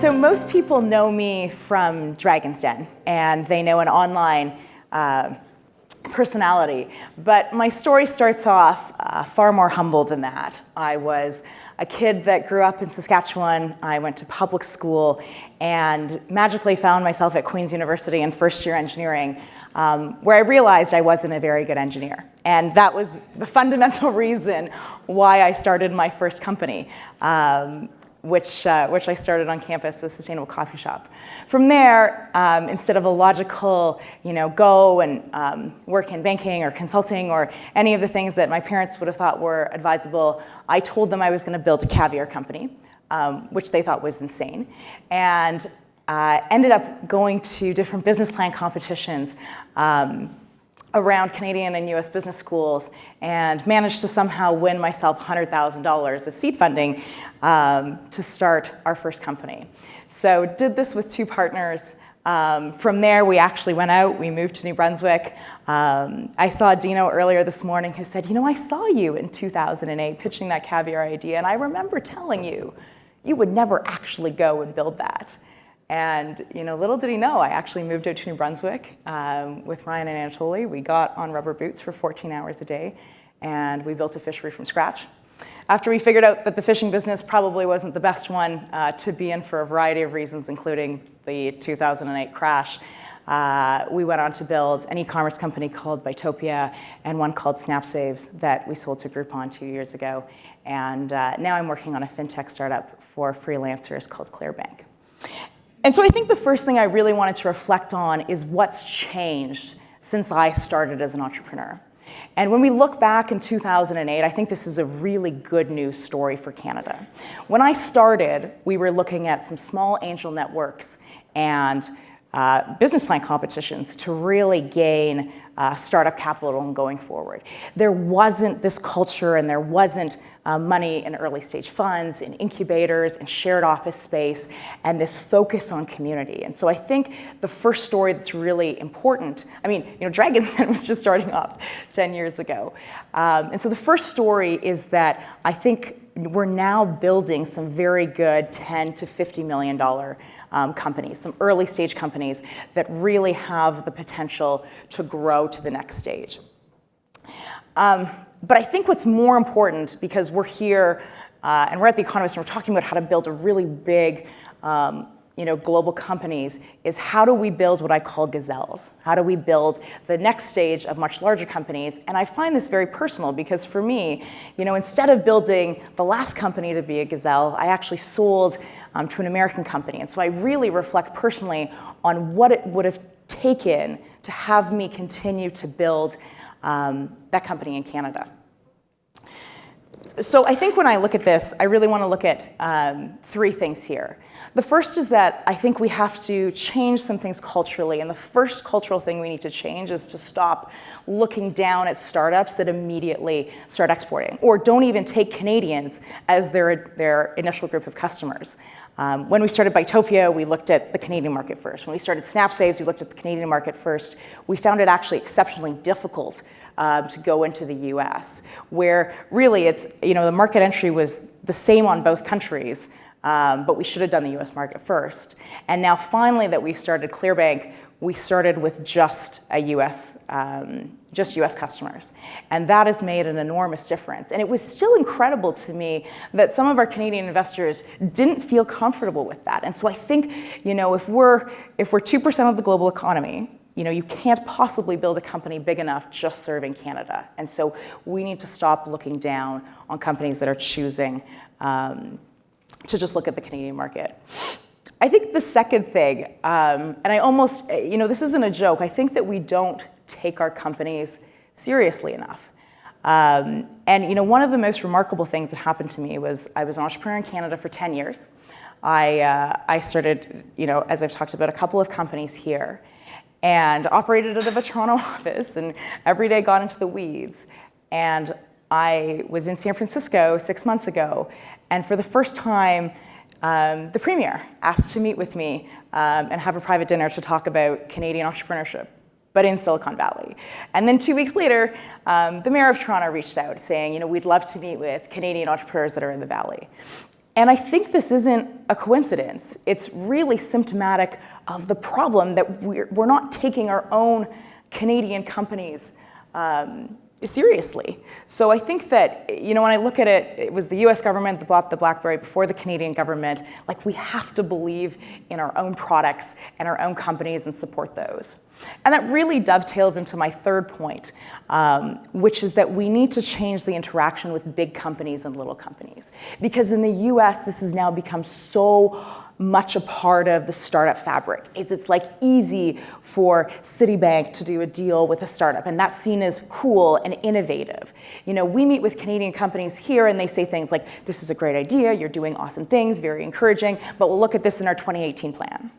So most people know me from Dragon's Den, and they know an online personality. But my story starts off far more humble than that. I was a kid that grew up in Saskatchewan. I went to public school and magically found myself at Queen's University in first-year engineering, where I realized I wasn't a very good engineer. And that was the fundamental reason why I started my first company, which I started on campus, a sustainable coffee shop. From there, instead of a logical, go and work in banking or consulting or any of the things that my parents would have thought were advisable, I told them I was going to build a caviar company, which they thought was insane, and ended up going to different business plan competitions around Canadian and US business schools, and managed to somehow win myself $100,000 of seed funding to start our first company. So did this with two partners. From there, we actually went out, we moved to New Brunswick. I saw Dino earlier this morning who said, I saw you in 2008 pitching that caviar idea, and I remember telling you, you would never actually go and build that. And little did he know, I actually moved out to New Brunswick with Ryan and Anatoly. We got on rubber boots for 14 hours a day, and we built a fishery from scratch. After we figured out that the fishing business probably wasn't the best one to be in for a variety of reasons, including the 2008 crash, we went on to build an e-commerce company called Bytopia and one called SnapSaves that we sold to Groupon 2 years ago. And now I'm working on a fintech startup for freelancers called ClearBank. And so I think the first thing I really wanted to reflect on is what's changed since I started as an entrepreneur. And when we look back in 2008, I think this is a really good news story for Canada. When I started, we were looking at some small angel networks and business plan competitions to really gain startup capital going forward. There wasn't this culture, and there wasn't money in early stage funds, in incubators, and shared office space, and this focus on community. And so I think the first story that's really important, Dragon's Den was just starting up 10 years ago. And so the first story is that I think we're now building some very good $10 to $50 million companies, some early stage companies that really have the potential to grow to the next stage. But I think what's more important, because we're here and we're at The Economist and we're talking about how to build a really big global companies, is how do we build what I call gazelles? How do we build the next stage of much larger companies? And I find this very personal because for me, instead of building the last company to be a gazelle, I actually sold to an American company. And so I really reflect personally on what it would have taken to have me continue to build that company in Canada. So I think when I look at this, I really want to look at three things here. The first is that I think we have to change some things culturally, and the first cultural thing we need to change is to stop looking down at startups that immediately start exporting, or don't even take Canadians as their initial group of customers. When we started Bytopia, we looked at the Canadian market first. When we started SnapSaves, we looked at the Canadian market first. We found it actually exceptionally difficult to go into the US, where really it's, the market entry was the same on both countries, but we should have done the US market first. And now finally that we've started ClearBank, we started with just US customers. And that has made an enormous difference. And it was still incredible to me that some of our Canadian investors didn't feel comfortable with that. And so I think, if we're 2% of the global economy, you can't possibly build a company big enough just serving Canada. And so we need to stop looking down on companies that are choosing to just look at the Canadian market. I think the second thing, and I almost, this isn't a joke, I think that we don't take our companies seriously enough. And one of the most remarkable things that happened to me was I was an entrepreneur in Canada for 10 years. I started, as I've talked about, a couple of companies here, and operated out of a Toronto office, and every day got into the weeds. And I was in San Francisco 6 months ago, and for the first time, the Premier asked to meet with me and have a private dinner to talk about Canadian entrepreneurship, but in Silicon Valley. And then 2 weeks later, the Mayor of Toronto reached out saying, we'd love to meet with Canadian entrepreneurs that are in the Valley. And I think this isn't a coincidence. It's really symptomatic of the problem that we're not taking our own Canadian companies seriously. So I think that, when I look at it, it was the US government that bought the BlackBerry before the Canadian government. Like, we have to believe in our own products and our own companies and support those. And that really dovetails into my third point, which is that we need to change the interaction with big companies and little companies. Because in the US, this has now become so much a part of the startup fabric. It's like easy for Citibank to do a deal with a startup, and that's seen as cool and innovative. We meet with Canadian companies here and they say things like, this is a great idea, you're doing awesome things, very encouraging, but we'll look at this in our 2018 plan.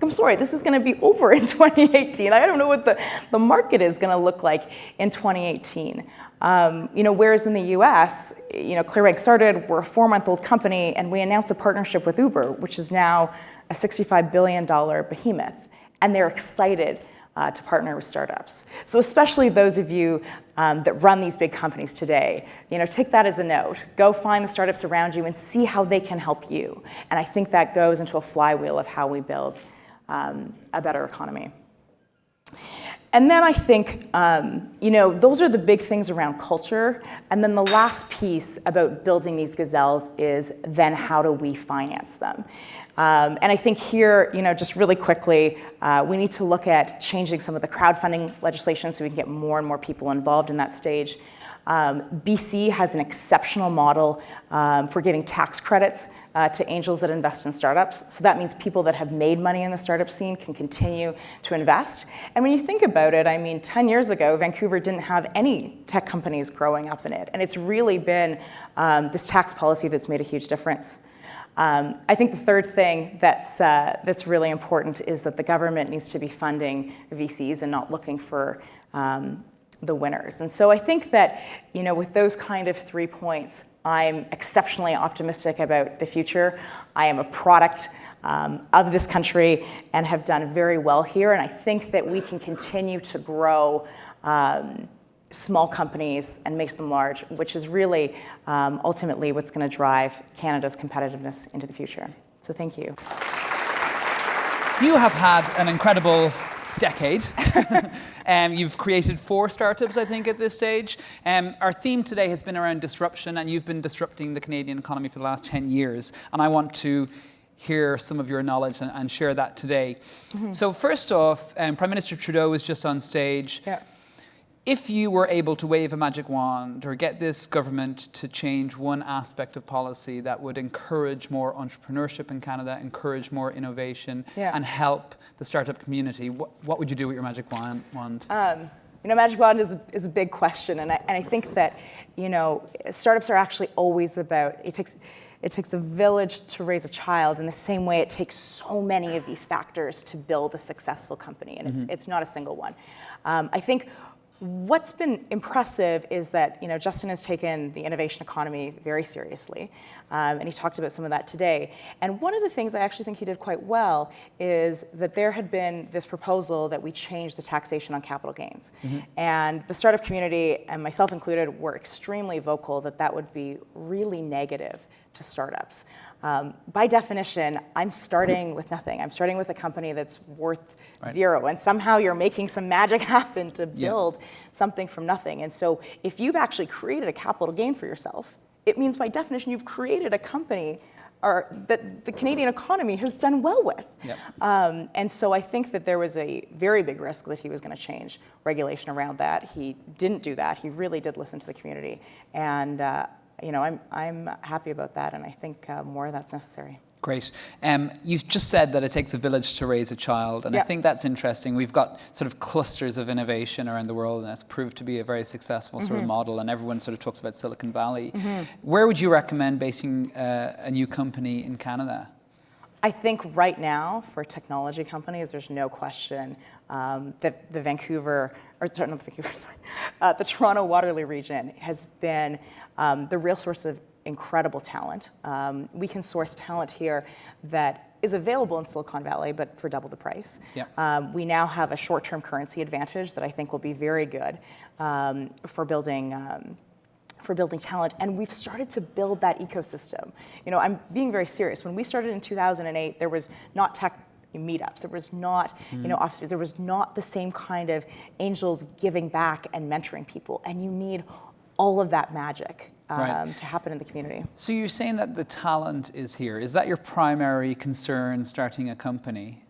I'm sorry, this is going to be over in 2018. I don't know what the market is going to look like in 2018. Whereas in the US, Clearbank started, we're a 4-month-old company, and we announced a partnership with Uber, which is now a $65 billion behemoth. And they're excited to partner with startups. So especially those of you that run these big companies today, take that as a note. Go find the startups around you and see how they can help you. And I think that goes into a flywheel of how we build a better economy. And then I think, those are the big things around culture. And then the last piece about building these gazelles is then how do we finance them? And I think here, just really quickly, we need to look at changing some of the crowdfunding legislation so we can get more and more people involved in that stage. BC has an exceptional model for giving tax credits to angels that invest in startups. So that means people that have made money in the startup scene can continue to invest. And when you think about it, 10 years ago, Vancouver didn't have any tech companies growing up in it. And it's really been this tax policy that's made a huge difference. I think the third thing that's really important is that the government needs to be funding VCs and not looking for the winners. And so I think that, with those kind of 3 points, I'm exceptionally optimistic about the future. I am a product of this country and have done very well here. And I think that we can continue to grow small companies and make them large, which is really ultimately what's going to drive Canada's competitiveness into the future. So thank you. You have had an incredible decade. You've created 4 startups, I think, at this stage. Our theme today has been around disruption, and you've been disrupting the Canadian economy for the last 10 years. And I want to hear some of your knowledge and share that today. Mm-hmm. So first off, Prime Minister Trudeau was just on stage. Yeah. If you were able to wave a magic wand or get this government to change one aspect of policy that would encourage more entrepreneurship in Canada, encourage more innovation, and help the startup community, what would you do with your magic wand? Magic wand is a big question, and I think that startups are actually always about it takes a village to raise a child. In the same way, it takes so many of these factors to build a successful company, and it's not a single one. I think what's been impressive is that Justin has taken the innovation economy very seriously, and he talked about some of that today. And one of the things I actually think he did quite well is that there had been this proposal that we change the taxation on capital gains. Mm-hmm. And the startup community, and myself included, were extremely vocal that would be really negative to startups. By definition, I'm starting with nothing. I'm starting with a company that's worth zero, and somehow you're making some magic happen to build something from nothing. And so if you've actually created a capital gain for yourself, it means by definition you've created a company that the Canadian economy has done well with. Yep. And so I think that there was a very big risk that he was going to change regulation around that. He didn't do that. He really did listen to the community. And I'm happy about that, and I think more of that's necessary. Great. You've just said that it takes a village to raise a child, and I think that's interesting. We've got sort of clusters of innovation around the world, and that's proved to be a very successful sort of model, and everyone sort of talks about Silicon Valley. Mm-hmm. Where would you recommend basing a new company in Canada? I think right now, for technology companies, there's no question that the Toronto Waterloo region has been the real source of incredible talent. We can source talent here that is available in Silicon Valley, but for double the price. Yep. We now have a short-term currency advantage that I think will be very good for building for building talent, and we've started to build that ecosystem. I'm being very serious. When we started in 2008, there was not tech meetups. There was not, officers. There was not the same kind of angels giving back and mentoring people. And you need all of that magic to happen in the community. So you're saying that the talent is here. Is that your primary concern starting a company?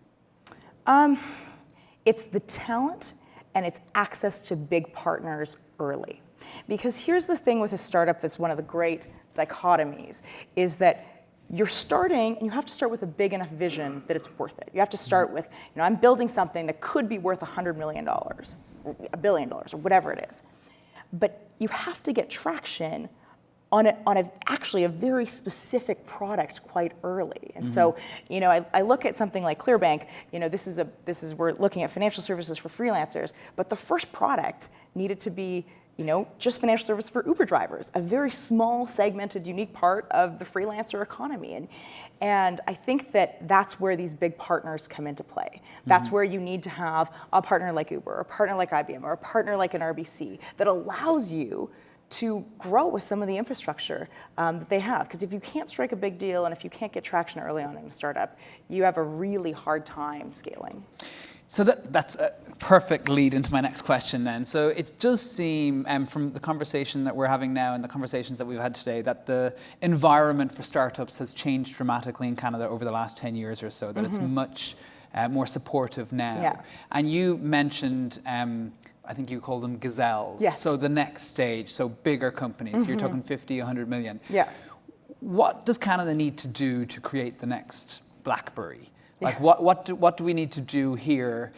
It's the talent and it's access to big partners early. Because here's the thing with a startup that's one of the great dichotomies, is that you're starting, and you have to start with a big enough vision that it's worth it. You have to start with, I'm building something that could be worth $100 million, or $1 billion, or whatever it is. But you have to get traction on actually a very specific product quite early. And so, I look at something like Clearbank, we're looking at financial services for freelancers, but the first product needed to be just financial service for Uber drivers, a very small, segmented, unique part of the freelancer economy. And I think that's where these big partners come into play. That's where you need to have a partner like Uber, or a partner like IBM, or a partner like an RBC that allows you to grow with some of the infrastructure that they have. Because if you can't strike a big deal and if you can't get traction early on in a startup, you have a really hard time scaling. So that's a perfect lead into my next question then. So it does seem, from the conversation that we're having now and the conversations that we've had today, that the environment for startups has changed dramatically in Canada over the last 10 years or so, that it's much more supportive now. Yeah. And you mentioned, I think you call them gazelles. Yes. So the next stage, so bigger companies, you're talking 50, 100 million. Yeah. What does Canada need to do to create the next BlackBerry? Like what do we need to do here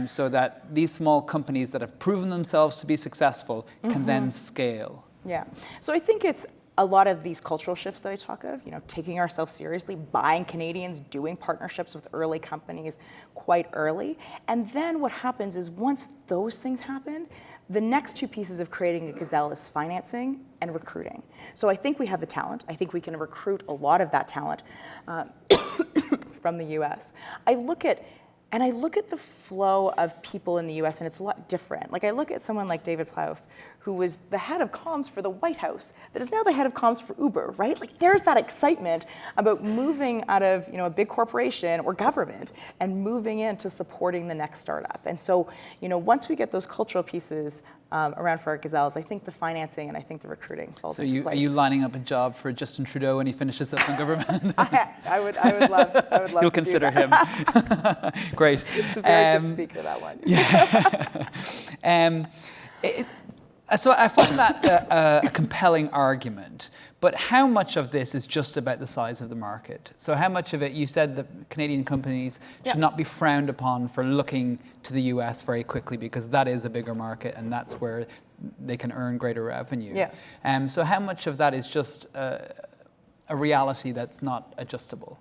so that these small companies that have proven themselves to be successful can then scale? Yeah. So I think it's a lot of these cultural shifts that I talk of, taking ourselves seriously, buying Canadians, doing partnerships with early companies quite early. And then what happens is once those things happen, the next two pieces of creating a gazelle is financing and recruiting. So I think we have the talent. I think we can recruit a lot of that talent from the US. I look at the flow of people in the US, and it's a lot different. Like I look at someone like David Plouffe, who was the head of comms for the White House, that is now the head of comms for Uber, right? Like there's that excitement about moving out of a big corporation or government and moving into supporting the next startup. And so, once we get those cultural pieces around for our gazelles, I think the financing and I think the recruiting falls into place. Are you lining up a job for Justin Trudeau when he finishes up in government? I would love You'll to consider do that. him. Great. It's a very good speaker, that one. Yeah. So I find that a compelling argument, but how much of this is just about the size of the market? So how much of it, you said that Canadian companies should not be frowned upon for looking to the US very quickly because that is a bigger market and that's where they can earn greater revenue. Yeah. So how much of that is just a reality that's not adjustable?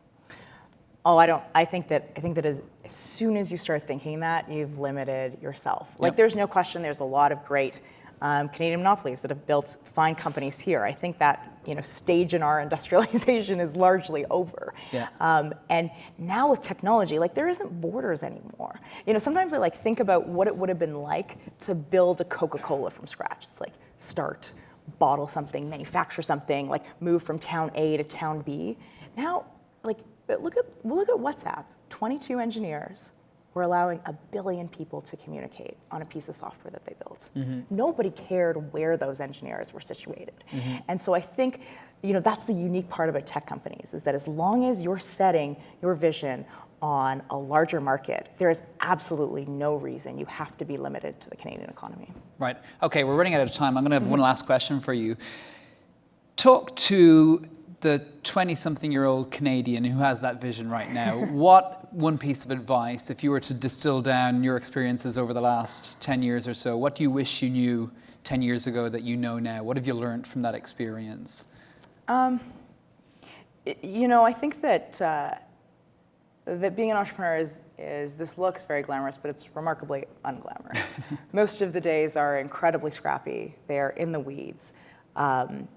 Oh, I think that as soon as you start thinking that, you've limited yourself. Like there's no question there's a lot of great Canadian monopolies that have built fine companies here. I think that stage in our industrialization is largely over. Yeah. And now with technology, like there isn't borders anymore. Sometimes I think about what it would have been like to build a Coca-Cola from scratch. It's like start, bottle something, manufacture something, like move from town A to town B. Now, look at WhatsApp. 22 engineers. We're allowing 1 billion people to communicate on a piece of software that they built. Nobody cared where those engineers were situated. And so I think, that's the unique part about tech companies, is that as long as you're setting your vision on a larger market, there is absolutely no reason you have to be limited to the Canadian economy. Right. Okay, we're running out of time. I'm going to have one last question for you. Talk to the 20-something-year-old Canadian who has that vision right now. What one piece of advice, if you were to distill down your experiences over the last 10 years or so, what do you wish you knew 10 years ago that you know now? What have you learned from that experience? I think that being an entrepreneur is this looks very glamorous, but it's remarkably unglamorous. Most of the days are incredibly scrappy. They are in the weeds, and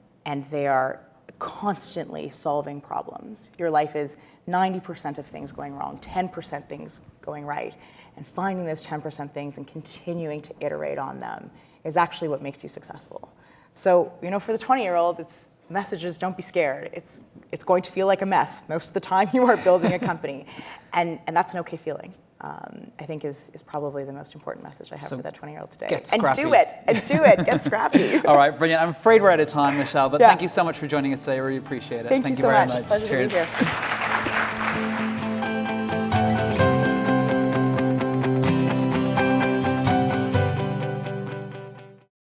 they are constantly solving problems. Your life is 90% of things going wrong, 10% things going right. And finding those 10% things and continuing to iterate on them is actually what makes you successful. So, for the 20-year-old, it's messages, don't be scared. It's going to feel like a mess most of the time you are building a company. And that's an okay feeling. I think is probably the most important message I have for that 20-year-old today. Get scrappy. And do it, get scrappy. All right, brilliant. I'm afraid we're out of time, Michele, but Yeah. thank you so much for joining us today. I really appreciate it. Thank you so very much. much. Pleasure Cheers. to be here.